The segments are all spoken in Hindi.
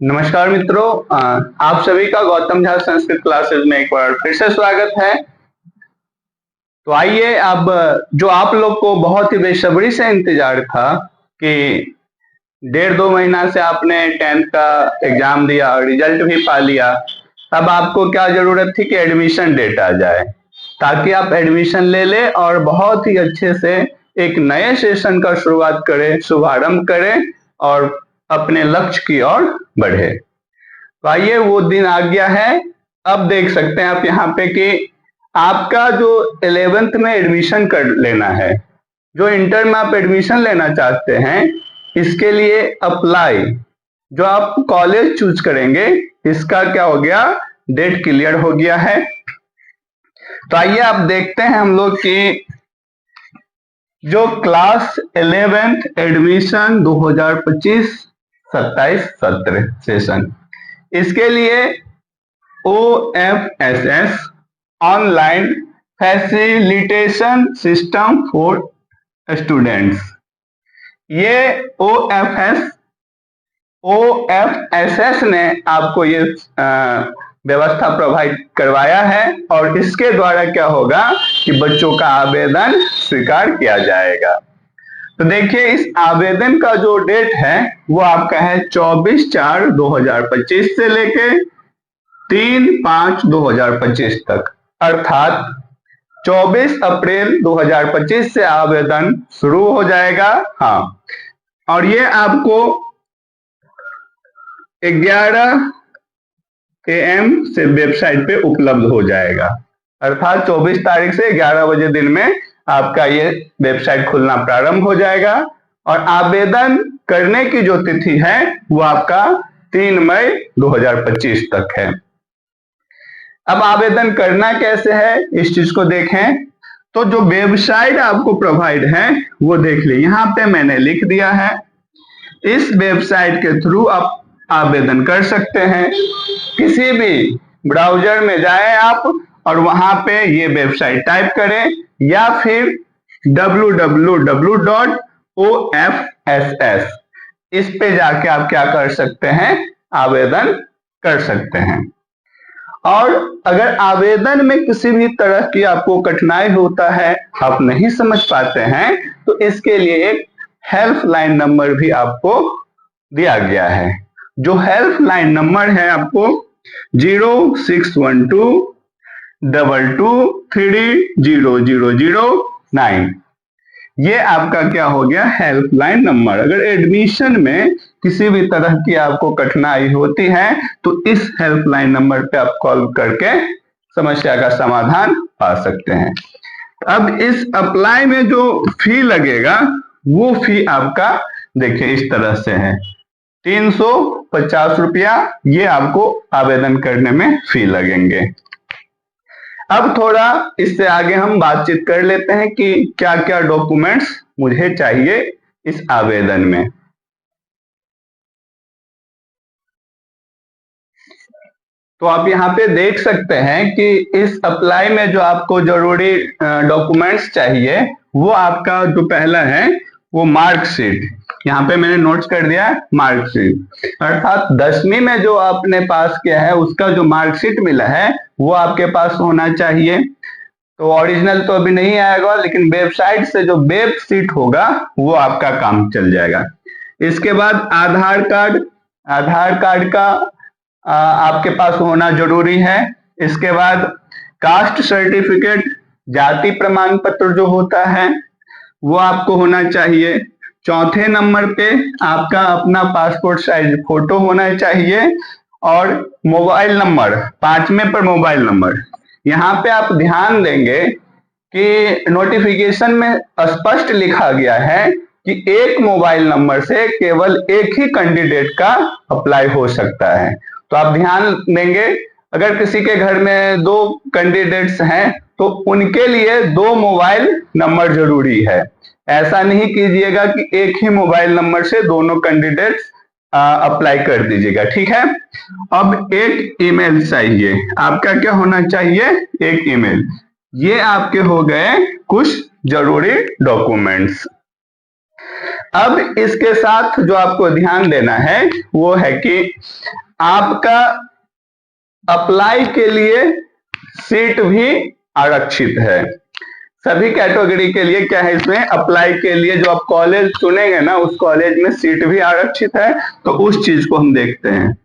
नमस्कार मित्रों, आप सभी का गौतम झा संस्कृत क्लासेस में एक बार फिर से स्वागत है। तो आइए, अब जो आप लोग को बहुत ही बेसब्री से इंतजार था कि 1.5-2 महीना से आपने 10th का एग्जाम दिया और रिजल्ट भी पा लिया। अब आपको क्या जरूरत थी कि एडमिशन डेट आ जाए ताकि आप एडमिशन ले ले और बहुत ही अच्छे से एक नए सेशन का शुभारंभ करें और अपने लक्ष्य की ओर बढ़े। तो आइए, वो दिन आ गया है। अब देख सकते हैं आप यहाँ पे कि आपका जो 11th में एडमिशन कर लेना है, जो इंटर में आप एडमिशन लेना चाहते हैं, इसके लिए अप्लाई जो आप कॉलेज चूज करेंगे, इसका क्या हो गया, डेट क्लियर हो गया है। तो आइए आप देखते हैं हम लोग कि जो क्लास 11th एडमिशन 2025-27 सत्र सेशन, इसके लिए OFSS online facilitation system for students, ये OFSS ने आपको ये व्यवस्था प्रोवाइड करवाया है और इसके द्वारा क्या होगा कि बच्चों का आवेदन स्वीकार किया जाएगा। तो देखिए, इस आवेदन का जो डेट है वो आपका है 24/4/2025 से लेके 3/5/2025 तक, अर्थात 24 अप्रैल 2025 से आवेदन शुरू हो जाएगा। हाँ, और ये आपको 11 AM से वेबसाइट पे उपलब्ध हो जाएगा, अर्थात 24 तारीख से 11 बजे दिन में आपका ये वेबसाइट खुलना प्रारंभ हो जाएगा और आवेदन करने की जो तिथि है वो आपका 3 मई 2025 तक है। अब आवेदन करना कैसे है, इस चीज को देखें। तो जो वेबसाइट आपको प्रोवाइड है वो देख लीजिए, यहाँ पे मैंने लिख दिया है। इस वेबसाइट के थ्रू आप आवेदन कर सकते हैं। किसी भी ब्राउजर में जाएं आप और वहां पे ये वेबसाइट टाइप करें या फिर www.ofss, इस पे जाके आप क्या कर सकते हैं, आवेदन कर सकते हैं। और अगर आवेदन में किसी भी तरह की आपको कठिनाई होता है, आप नहीं समझ पाते हैं, तो इसके लिए एक हेल्पलाइन नंबर भी आपको दिया गया है। जो हेल्पलाइन नंबर है आपको 061222300009, ये आपका क्या हो गया, हेल्पलाइन नंबर। अगर एडमिशन में किसी भी तरह की आपको कठिनाई होती है तो इस हेल्पलाइन नंबर पे आप कॉल करके समस्या का समाधान पा सकते हैं। अब इस अप्लाई में जो फी लगेगा वो फी आपका देखिए इस तरह से है, 350 रुपया, ये आपको आवेदन करने में फी लगेंगे। अब थोड़ा इससे आगे हम बातचीत कर लेते हैं कि क्या क्या डॉक्यूमेंट्स मुझे चाहिए इस आवेदन में। तो आप यहाँ पे देख सकते हैं कि इस अप्लाई में जो आपको जरूरी डॉक्यूमेंट्स चाहिए वो आपका जो पहला है वो मार्कशीट, यहाँ पे मैंने नोट्स कर दिया मार्कशीट, अर्थात 10वीं में जो आपने पास किया है उसका जो मार्कशीट मिला है वो आपके पास होना चाहिए। तो ओरिजिनल तो अभी नहीं आएगा, लेकिन वेबसाइट से जो वेब सीट होगा वो आपका काम चल जाएगा। इसके बाद आधार कार्ड का आपके पास होना जरूरी है। इसके बाद कास्ट सर्टिफिकेट, जाति प्रमाण पत्र जो होता है वो आपको होना चाहिए। चौथे नंबर पे आपका अपना पासपोर्ट साइज फोटो होना चाहिए और मोबाइल नंबर, 5वें पर मोबाइल नंबर। यहाँ पे आप ध्यान देंगे कि नोटिफिकेशन में स्पष्ट लिखा गया है कि एक मोबाइल नंबर से केवल एक ही कैंडिडेट का अप्लाई हो सकता है। तो आप ध्यान देंगे, अगर किसी के घर में 2 कैंडिडेट्स हैं तो उनके लिए 2 मोबाइल नंबर जरूरी है। ऐसा नहीं कीजिएगा कि एक ही मोबाइल नंबर से दोनों कैंडिडेट्स अप्लाई कर दीजिएगा, ठीक है। अब एक ईमेल चाहिए, आपका क्या होना चाहिए, एक ईमेल। ये आपके हो गए कुछ जरूरी डॉक्यूमेंट्स। अब इसके साथ जो आपको ध्यान देना है वो है कि आपका अप्लाई के लिए सीट भी आरक्षित है। सभी कैटेगरी के लिए क्या है, इसमें अप्लाई के लिए जो आप कॉलेज चुनेंगे ना, उस कॉलेज में सीट भी आरक्षित है। तो उस चीज को हम देखते हैं।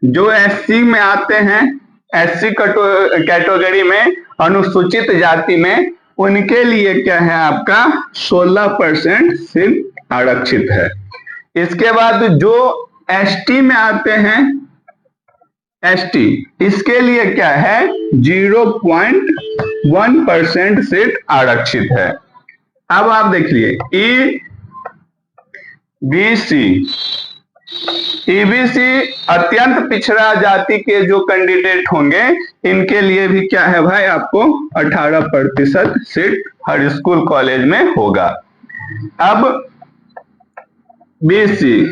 जो एससी में आते हैं, एससी कैटेगरी में, अनुसूचित जाति में, उनके लिए क्या है, आपका 16% सिर्फ आरक्षित है। इसके बाद जो एसटी में आते हैं, एसटी, इसके लिए क्या है, 0.1% सीट आरक्षित है। अब आप देखिए ईबीसी अत्यंत पिछड़ा जाति के जो कैंडिडेट होंगे, इनके लिए भी क्या है भाई, आपको 18% सीट हर स्कूल कॉलेज में होगा। अब बीसी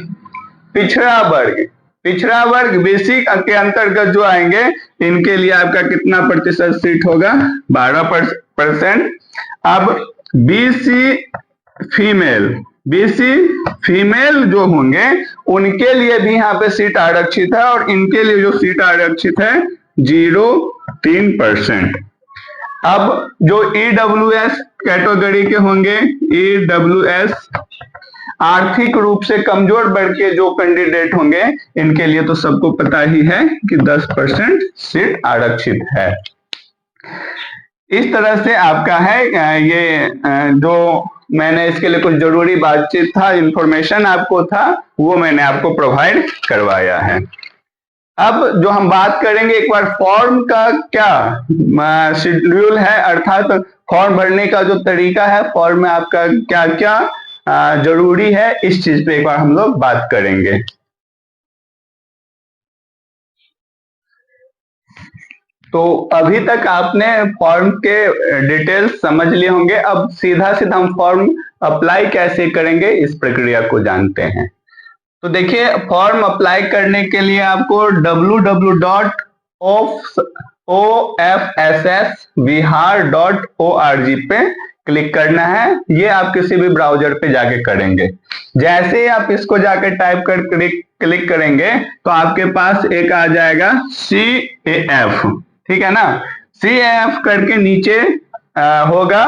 पिछड़ा वर्ग बीसी के अंतर्गत जो आएंगे, इनके लिए आपका कितना प्रतिशत सीट होगा, 12%। अब बीसी फीमेल जो होंगे, उनके लिए भी यहाँ पे सीट आरक्षित है, और इनके लिए जो सीट आरक्षित है 0.3%। अब जो ईडब्ल्यूएस कैटेगरी के होंगे, ईडब्ल्यूएस आर्थिक रूप से कमजोर वर्ग के जो कैंडिडेट होंगे, इनके लिए तो सबको पता ही है कि 10% सीट आरक्षित है। इस तरह से आपका है ये जो मैंने इसके लिए कुछ जरूरी बातचीत था, इंफॉर्मेशन आपको था, वो मैंने आपको प्रोवाइड करवाया है। अब जो हम बात करेंगे एक बार फॉर्म का क्या शेड्यूल है, अर्थात फॉर्म भरने का जो तरीका है, फॉर्म में आपका क्या क्या जरूरी है, इस चीज पे एक बार हम लोग बात करेंगे। तो अभी तक आपने फॉर्म के डिटेल्स समझ लिए होंगे। अब सीधा हम फॉर्म अप्लाई कैसे करेंगे, इस प्रक्रिया को जानते हैं। तो देखिए, फॉर्म अप्लाई करने के लिए आपको www.ofssbihar.org पे क्लिक करना है। ये आप किसी भी ब्राउजर पे जाके करेंगे। जैसे ही आप इसको जाके टाइप कर क्लिक करेंगे, तो आपके पास एक आ जाएगा CAF, ठीक है ना। CAF करके नीचे होगा।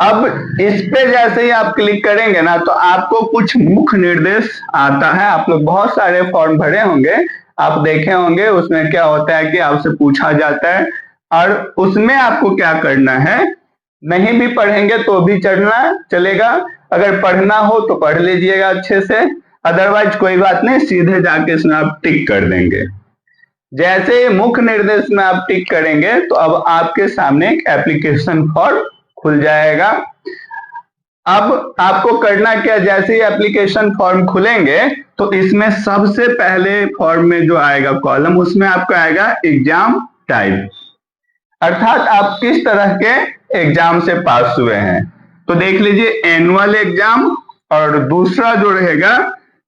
अब इस पे जैसे ही आप क्लिक करेंगे ना, तो आपको कुछ मुख्य निर्देश आता है। आप लोग बहुत सारे फॉर्म भरे होंगे, आप देखे होंगे। उसमें क्या होता है कि आपसे पूछा जाता है, और उसमें आपको क्या करना है, नहीं भी पढ़ेंगे तो भी चलेगा। अगर पढ़ना हो तो पढ़ लीजिएगा अच्छे से, अदरवाइज कोई बात नहीं, सीधे जाके इसमें आप टिक कर देंगे। जैसे मुख्य निर्देश में आप टिक करेंगे, तो अब आपके सामने एक एप्लीकेशन फॉर्म खुल जाएगा। अब आपको करना क्या, जैसे ही एप्लीकेशन फॉर्म खुलेंगे, तो इसमें सबसे पहले फॉर्म में जो आएगा कॉलम, उसमें आपका आएगा एग्जाम टाइप, अर्थात आप किस तरह के एग्जाम से पास हुए हैं। तो देख लीजिए, एनुअल एग्जाम, और दूसरा जो रहेगा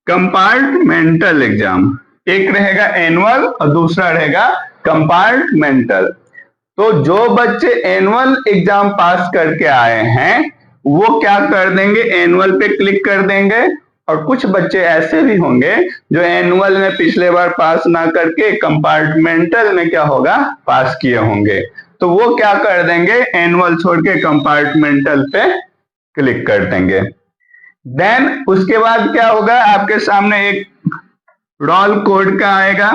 कंपार्टमेंटल एग्जाम। एक रहेगा एनुअल और दूसरा रहेगा कंपार्टमेंटल। तो जो बच्चे एनुअल एग्जाम पास करके आए हैं, वो क्या कर देंगे, एनुअल पे क्लिक कर देंगे। और कुछ बच्चे ऐसे भी होंगे जो एनुअल में पिछले बार पास ना करके कंपार्टमेंटल में क्या होगा, पास किए होंगे। तो वो क्या कर देंगे, एनुअल छोड़ के कंपार्टमेंटल पे क्लिक कर देंगे। देन उसके बाद क्या होगा, आपके सामने एक रोल कोड का आएगा।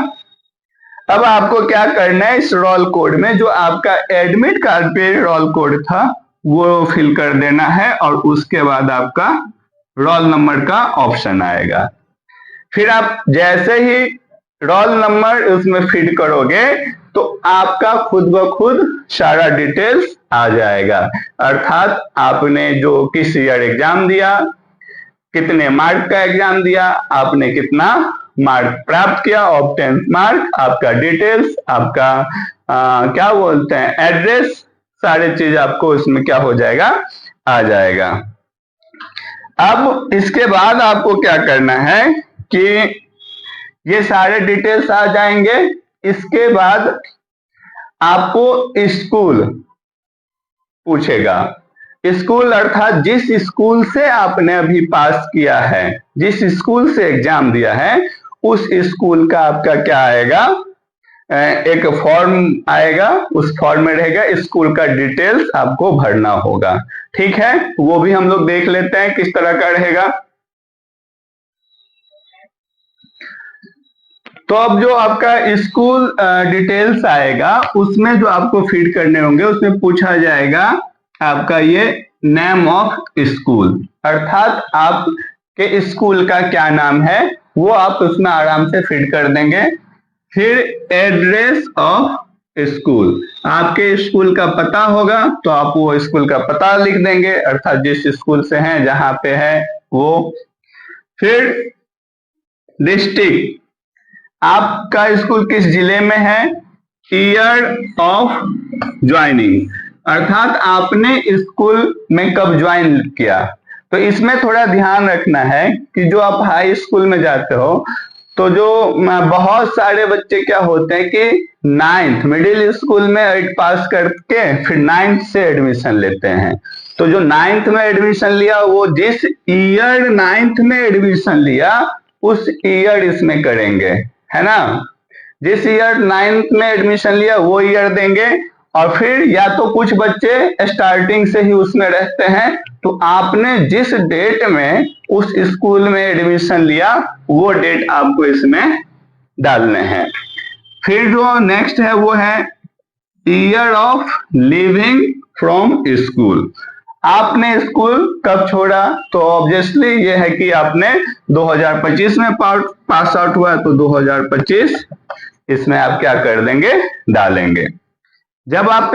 अब आपको क्या करना है, इस रोल कोड में जो आपका एडमिट कार्ड पे रोल कोड था, वो फिल कर देना है, और उसके बाद आपका रोल नंबर का ऑप्शन आएगा। फिर आप जैसे ही रोल नंबर उसमें फिट करोगे, तो आपका खुद ब खुद सारा डिटेल्स आ जाएगा। अर्थात आपने जो किस ईयर एग्जाम दिया, कितने मार्क का एग्जाम दिया, आपने कितना मार्क प्राप्त किया, ऑफ 10th मार्क, आपका डिटेल्स, आपका क्या बोलते हैं, एड्रेस, सारे चीज आपको इसमें क्या हो जाएगा, आ जाएगा। अब इसके बाद आपको क्या करना है कि ये सारे डिटेल्स आ जाएंगे। इसके बाद आपको स्कूल पूछेगा। स्कूल अर्थात जिस स्कूल से आपने अभी पास किया है, जिस स्कूल से एग्जाम दिया है, उस स्कूल का आपका क्या आएगा, एक फॉर्म आएगा। उस फॉर्म में रहेगा स्कूल का डिटेल्स आपको भरना होगा। ठीक है, वो भी हम लोग देख लेते हैं किस तरह का रहेगा। तो अब जो आपका स्कूल डिटेल्स आएगा, उसमें जो आपको फीड करने होंगे, उसमें पूछा जाएगा आपका ये नेम ऑफ स्कूल, अर्थात आपके स्कूल का क्या नाम है, वो आप उसमें आराम से फीड कर देंगे। फिर एड्रेस ऑफ स्कूल, आपके स्कूल का पता होगा तो आप वो स्कूल का पता लिख देंगे, अर्थात जिस स्कूल से हैं, जहां पे है वो। फिर डिस्ट्रिक्ट, आपका स्कूल किस जिले में है। ईयर ऑफ ज्वाइनिंग, अर्थात आपने स्कूल में कब ज्वाइन किया। तो इसमें थोड़ा ध्यान रखना है कि जो आप हाई स्कूल में जाते हो, तो जो बहुत सारे बच्चे क्या होते हैं कि नाइन्थ मिडिल स्कूल में 8 पास करके फिर 9th से एडमिशन लेते हैं। तो जो 9th में एडमिशन लिया, वो जिस ईयर 9th में एडमिशन लिया उस ईयर इसमें करेंगे, है ना। जिस ईयर 9th में एडमिशन लिया वो ईयर देंगे। और फिर या तो कुछ बच्चे स्टार्टिंग से ही उसमें रहते हैं, तो आपने जिस डेट में उस स्कूल में एडमिशन लिया वो डेट आपको इसमें डालने हैं। फिर जो नेक्स्ट है वो है year of living from school, आपने स्कूल कब छोड़ा। तो ऑब्वियसली ये है कि आपने 2025 में पास आउट हुआ, तो 2025 इसमें आप क्या कर देंगे, डालेंगे। जब आप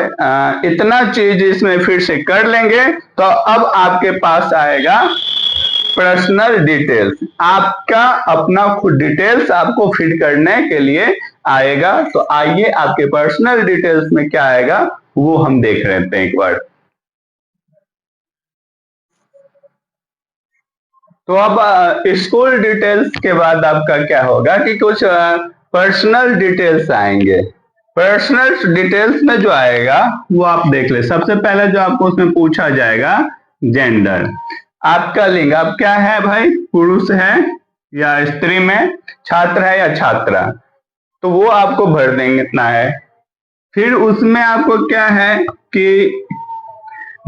इतना चीज इसमें फिर से कर लेंगे, तो अब आपके पास आएगा पर्सनल डिटेल्स, आपका अपना खुद डिटेल्स आपको फिट करने के लिए आएगा। तो आइए आपके पर्सनल डिटेल्स में क्या आएगा वो हम देख लेते हैं एक बार। तो अब स्कूल डिटेल्स के बाद आपका क्या होगा कि कुछ पर्सनल डिटेल्स आएंगे। पर्सनल डिटेल्स में जो आएगा वो आप देख ले। सबसे पहले जो आपको उसमें पूछा जाएगा जेंडर, आपका लिंग, आप क्या है भाई, पुरुष है या स्त्री में, छात्र है या छात्रा, तो वो आपको भर देंगे इतना है। फिर उसमें आपको क्या है कि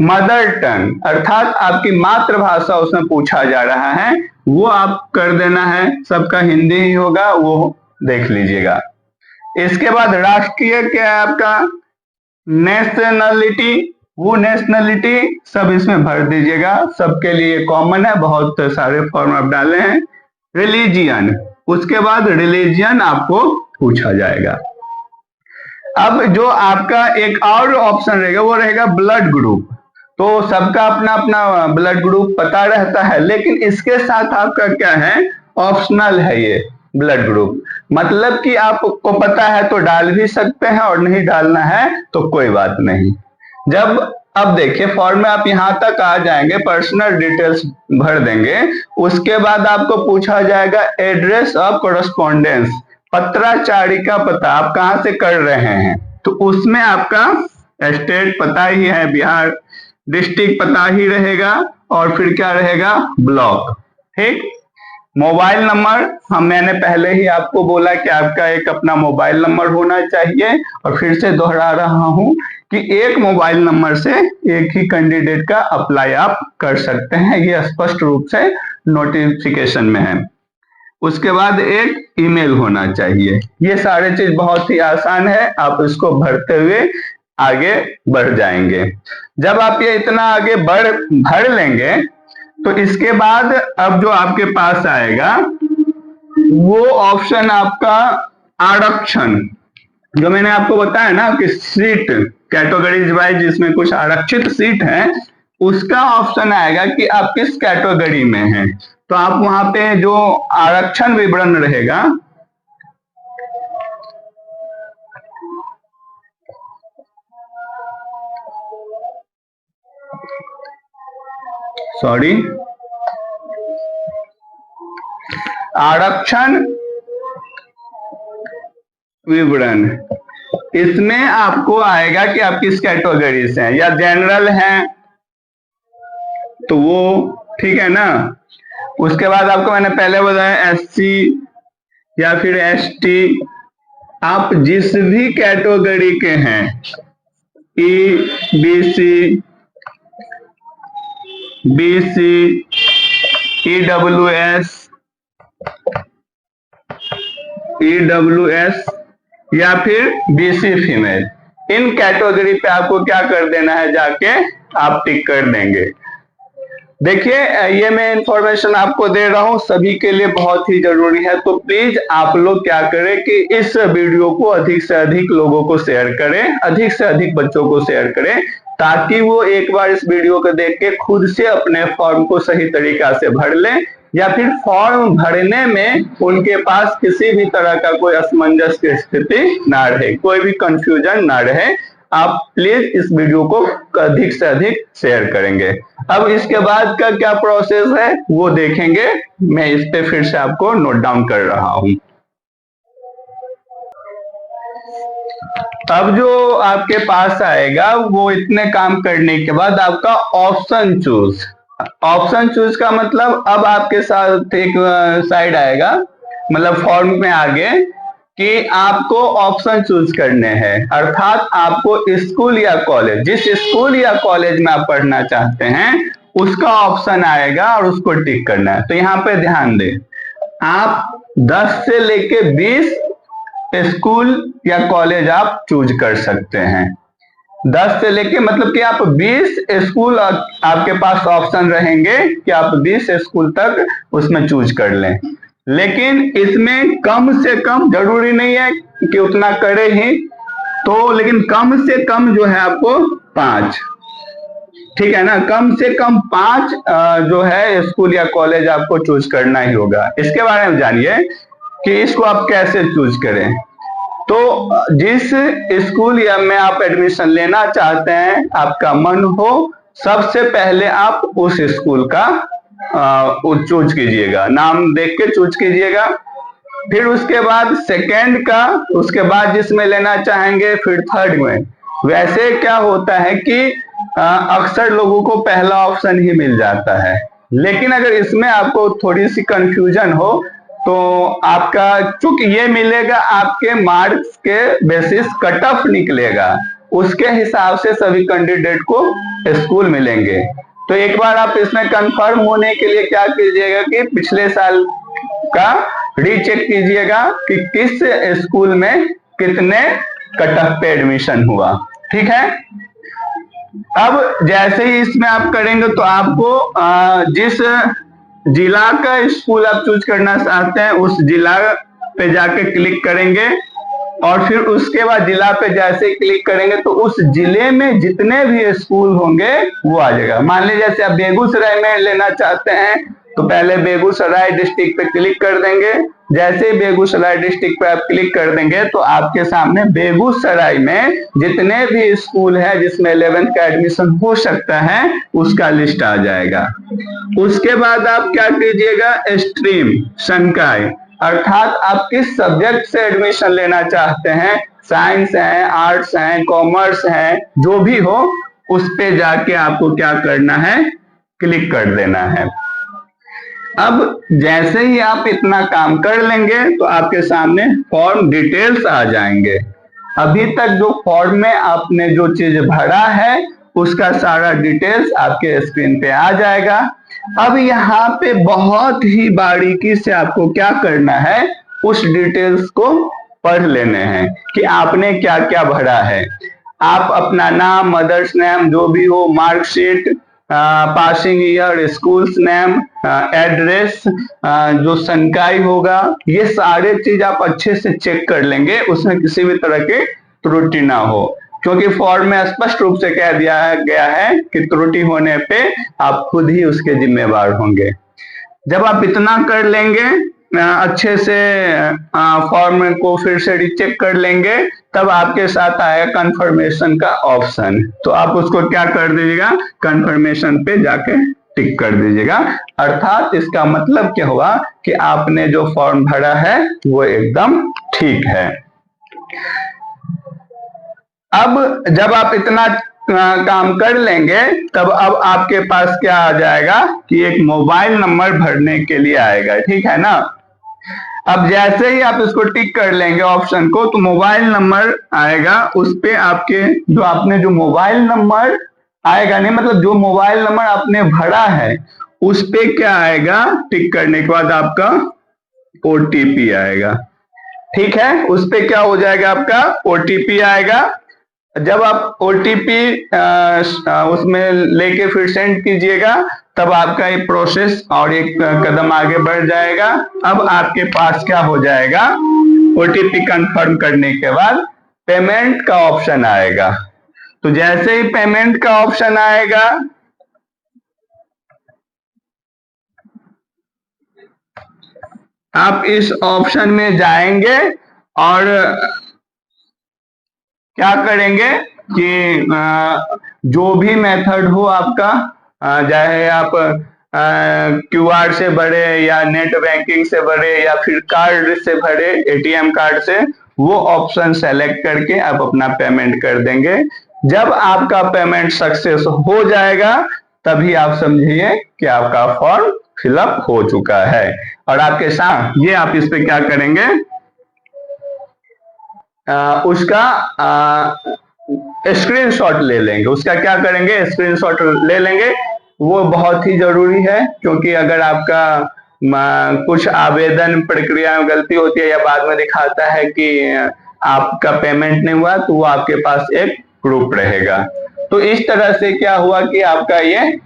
मदर टंग, अर्थात आपकी मातृभाषा उसमें पूछा जा रहा है, वो आप कर देना है। सबका हिंदी ही होगा, वो देख लीजिएगा। इसके बाद राष्ट्रीय क्या है आपका, नेशनलिटी, वो नेशनलिटी सब इसमें भर दीजिएगा, सबके लिए कॉमन है, बहुत सारे फॉर्म आप डाले हैं। रिलीजियन, उसके बाद रिलीजियन आपको पूछा जाएगा। अब जो आपका एक और ऑप्शन रहेगा वो रहेगा ब्लड ग्रुप। तो सबका अपना अपना ब्लड ग्रुप पता रहता है, लेकिन इसके साथ आपका क्या है, ऑप्शनल है ये ब्लड ग्रुप। मतलब कि आपको पता है तो डाल भी सकते हैं, और नहीं डालना है तो कोई बात नहीं। जब अब देखिए फॉर्म में आप यहां तक आ जाएंगे, पर्सनल डिटेल्स भर देंगे, उसके बाद आपको पूछा जाएगा एड्रेस ऑफ कोरस्पॉन्डेंस, पत्राचारी का पता, आप कहां से कर रहे हैं। तो उसमें आपका स्टेट पता ही है बिहार, डिस्ट्रिक्ट पता ही रहेगा, और फिर क्या रहेगा, ब्लॉक। ठीक, मोबाइल नंबर मैंने पहले ही आपको बोला कि आपका एक अपना मोबाइल नंबर होना चाहिए, और फिर से दोहरा रहा हूं कि एक मोबाइल नंबर से एक ही कैंडिडेट का अप्लाई आप कर सकते हैं, ये स्पष्ट रूप से नोटिफिकेशन में है। उसके बाद एक ईमेल होना चाहिए। ये सारे चीज बहुत ही आसान है, आप इसको भरते हुए आगे बढ़ जाएंगे। जब आप ये इतना आगे भर लेंगे, तो इसके बाद अब जो आपके पास आएगा वो ऑप्शन आपका आरक्षण, जो मैंने आपको बताया ना कि सीट कैटेगरीज वाइज जिसमें कुछ आरक्षित सीट है, उसका ऑप्शन आएगा कि आप किस कैटेगरी में हैं। तो आप वहां पे जो आरक्षण विवरण रहेगा, सॉरी, आरक्षण विवरण, इसमें आपको आएगा कि आप किस कैटेगरी से हैं, या जनरल हैं तो वो ठीक है ना। उसके बाद आपको मैंने पहले बताया SC या फिर ST, आप जिस भी कैटेगरी के हैं, EBC, BC, EWS या फिर BC फीमेल, इन कैटेगरी पे आपको क्या कर देना है, जाके आप टिक कर देंगे। देखिए ये मैं इंफॉर्मेशन आपको दे रहा हूं, सभी के लिए बहुत ही जरूरी है, तो प्लीज आप लोग क्या करें कि इस वीडियो को अधिक से अधिक लोगों को शेयर करें, अधिक से अधिक बच्चों को शेयर करें, ताकि वो एक बार इस वीडियो को देख के खुद से अपने फॉर्म को सही तरीका से भर लें, या फिर फॉर्म भरने में उनके पास किसी भी तरह का कोई असमंजस की स्थिति ना रहे, कोई भी कंफ्यूजन ना रहे। आप प्लीज इस वीडियो को अधिक से अधिक शेयर करेंगे। अब इसके बाद का क्या प्रोसेस है वो देखेंगे, मैं इस पे फिर से आपको नोट डाउन कर रहा हूं। अब जो आपके पास आएगा वो इतने काम करने के बाद आपका ऑप्शन चूज। ऑप्शन चूज का मतलब अब आपके साथ एक साइड आएगा, मतलब फॉर्म में आगे कि आपको ऑप्शन चूज करने हैं, अर्थात आपको स्कूल या कॉलेज, जिस स्कूल या कॉलेज में आप पढ़ना चाहते हैं उसका ऑप्शन आएगा और उसको टिक करना है। तो यहाँ पे ध्यान दें, आप 10 से लेके 20 स्कूल या कॉलेज आप चूज कर सकते हैं। 10 से लेके मतलब कि आप 20 स्कूल, आपके पास ऑप्शन रहेंगे कि आप 20 स्कूल तक उसमें चूज कर लें। लेकिन इसमें कम से कम, जरूरी नहीं है कि उतना करे ही तो, लेकिन कम से कम जो है आपको 5, ठीक है ना, कम से कम 5 जो है स्कूल या कॉलेज आपको चूज करना ही होगा। इसके बारे में जानिए कि इसको आप कैसे चूज करें। तो जिस स्कूल या में आप एडमिशन लेना चाहते हैं, आपका मन हो, सबसे पहले आप उस स्कूल का चूज कीजिएगा, नाम देख के चूज कीजिएगा। फिर उसके बाद सेकंड का, उसके बाद जिसमें लेना चाहेंगे, फिर थर्ड में। वैसे क्या होता है कि अक्सर लोगों को पहला ऑप्शन ही मिल जाता है, लेकिन अगर इसमें आपको थोड़ी सी कंफ्यूजन हो तो आपका, चूंकि ये मिलेगा आपके मार्क्स के बेसिस, कट ऑफ निकलेगा, उसके हिसाब से सभी कैंडिडेट को स्कूल मिलेंगे। तो एक बार आप इसमें कंफर्म होने के लिए क्या कीजिएगा कि पिछले साल का रीचेक कीजिएगा कि किस स्कूल में कितने कट ऑफ पे एडमिशन हुआ, ठीक है। अब जैसे ही इसमें आप करेंगे तो आपको जिस जिला का स्कूल आप चूज करना चाहते हैं उस जिला पे जाके क्लिक करेंगे, और फिर उसके बाद जिला पे जैसे क्लिक करेंगे तो उस जिले में जितने भी स्कूल होंगे वो आ जाएगा। मान लीजिए जैसे आप बेगूसराय में लेना चाहते हैं तो पहले बेगूसराय डिस्ट्रिक्ट पे क्लिक कर देंगे। जैसे ही बेगूसराय डिस्ट्रिक्ट पे आप क्लिक कर देंगे तो आपके सामने बेगूसराय में जितने भी स्कूल है जिसमें 11th का एडमिशन हो सकता है उसका लिस्ट आ जाएगा। उसके बाद आप क्या कीजिएगा, स्ट्रीम, संकाय, अर्थात आप किस सब्जेक्ट से एडमिशन लेना चाहते हैं, साइंस है, आर्ट्स है, कॉमर्स है, जो भी हो, उस पे जाके आपको क्या करना है, क्लिक कर देना है। अब जैसे ही आप इतना काम कर लेंगे तो आपके सामने फॉर्म डिटेल्स आ जाएंगे। अभी तक जो फॉर्म में आपने जो चीज भरा है उसका सारा डिटेल्स आपके स्क्रीन पे आ जाएगा। अब यहाँ पे बहुत ही बारीकी से आपको क्या करना है, उस डिटेल्स को पढ़ लेने हैं कि आपने क्या क्या भरा है। आप अपना नाम, मदर्स नेम, जो भी हो, marksheet, passing year, schools name, address, जो संकाय होगा, ये सारे चीज आप अच्छे से चेक कर लेंगे, उसमें किसी भी तरह की त्रुटि ना हो, क्योंकि फॉर्म में स्पष्ट रूप से कह दिया गया है कि त्रुटि होने पे आप खुद ही उसके जिम्मेवार होंगे। जब आप इतना कर लेंगे, अच्छे से फॉर्म को फिर से रीचेक कर लेंगे, तब आपके साथ आएगा कंफर्मेशन का ऑप्शन। तो आप उसको क्या कर दीजिएगा, कंफर्मेशन पे जाके टिक कर दीजिएगा। अर्थात इसका मतलब क्या हुआ कि आपने जो फॉर्म भरा है वो एकदम ठीक है। अब जब आप इतना काम कर लेंगे तब अब आपके पास क्या आ जाएगा कि एक मोबाइल नंबर भरने के लिए आएगा, ठीक है ना। अब जैसे ही आप इसको टिक कर लेंगे ऑप्शन को, तो मोबाइल नंबर आएगा, उस पे आपके जो आपने जो मोबाइल नंबर आएगा, नहीं मतलब जो मोबाइल नंबर आपने भरा है उस पे क्या आएगा, टिक करने के बाद आपका ओटीपी आएगा, ठीक है। उस पे क्या हो जाएगा, आपका ओटीपी आएगा। जब आप ओटीपी उसमें लेके फिर सेंड कीजिएगा, तब आपका ये प्रोसेस और एक कदम आगे बढ़ जाएगा। अब आपके पास क्या हो जाएगा, ओटीपी कंफर्म करने के बाद पेमेंट का ऑप्शन आएगा। तो जैसे ही पेमेंट का ऑप्शन आएगा, आप इस ऑप्शन में जाएंगे और क्या करेंगे कि जो भी मेथड हो आपका, चाहे आप क्यूआर से भरे या नेट बैंकिंग से भरे या फिर कार्ड से भरे, एटीएम कार्ड से, वो ऑप्शन सेलेक्ट करके आप अपना पेमेंट कर देंगे। जब आपका पेमेंट सक्सेस हो जाएगा तभी आप समझिए कि आपका फॉर्म फिलअप हो चुका है। और आपके साथ ये आप इस पे क्या करेंगे, उसका स्क्रीनशॉट ले लेंगे। उसका क्या करेंगे, स्क्रीनशॉट ले लेंगे। वो बहुत ही जरूरी है, क्योंकि अगर आपका कुछ आवेदन प्रक्रिया में गलती होती है या बाद में दिखाता है कि आपका पेमेंट नहीं हुआ, तो वो आपके पास एक प्रूफ रहेगा। तो इस तरह से क्या हुआ कि आपका ये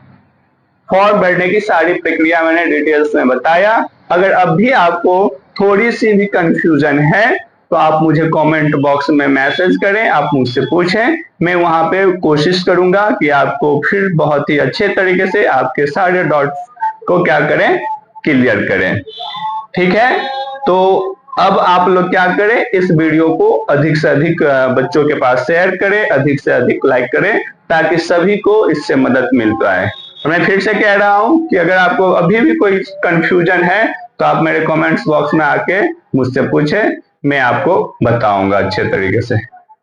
फॉर्म भरने की सारी प्रक्रिया मैंने डिटेल्स में बताया। अगर अब भी आपको थोड़ी सी भी कंफ्यूजन है तो आप मुझे कमेंट बॉक्स में मैसेज करें, आप मुझसे पूछें, मैं वहां पे कोशिश करूंगा कि आपको फिर बहुत ही अच्छे तरीके से आपके सारे डॉट्स को क्या करें, क्लियर करें, ठीक है। तो अब आप लोग क्या करें, इस वीडियो को अधिक से अधिक बच्चों के पास शेयर करें, अधिक से अधिक लाइक करें, ताकि सभी को इससे मदद मिल पाए। मैं फिर से कह रहा हूं कि अगर आपको अभी भी कोई कंफ्यूजन है तो आप मेरे कमेंट्स बॉक्स में आके मुझसे पूछें, मैं आपको बताऊंगा अच्छे तरीके से।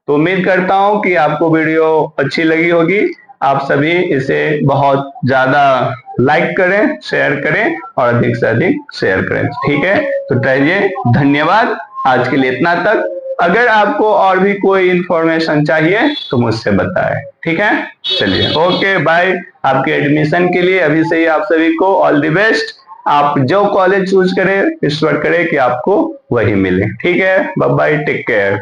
तो उम्मीद करता हूं कि आपको वीडियो अच्छी लगी होगी। आप सभी इसे बहुत ज्यादा लाइक करें, शेयर करें और अधिक से अधिक शेयर करें, ठीक है। तो चलिए, धन्यवाद, आज के लिए इतना तक। अगर आपको और भी कोई इंफॉर्मेशन चाहिए तो मुझसे बताएं, ठीक है। चलिए, ओके, बाय। आपके एडमिशन के लिए अभी से ही आप सभी को ऑल द बेस्ट। आप जो कॉलेज चूज करें, ईश्वर करे कि आपको वही मिले, ठीक है। Bye bye, take care.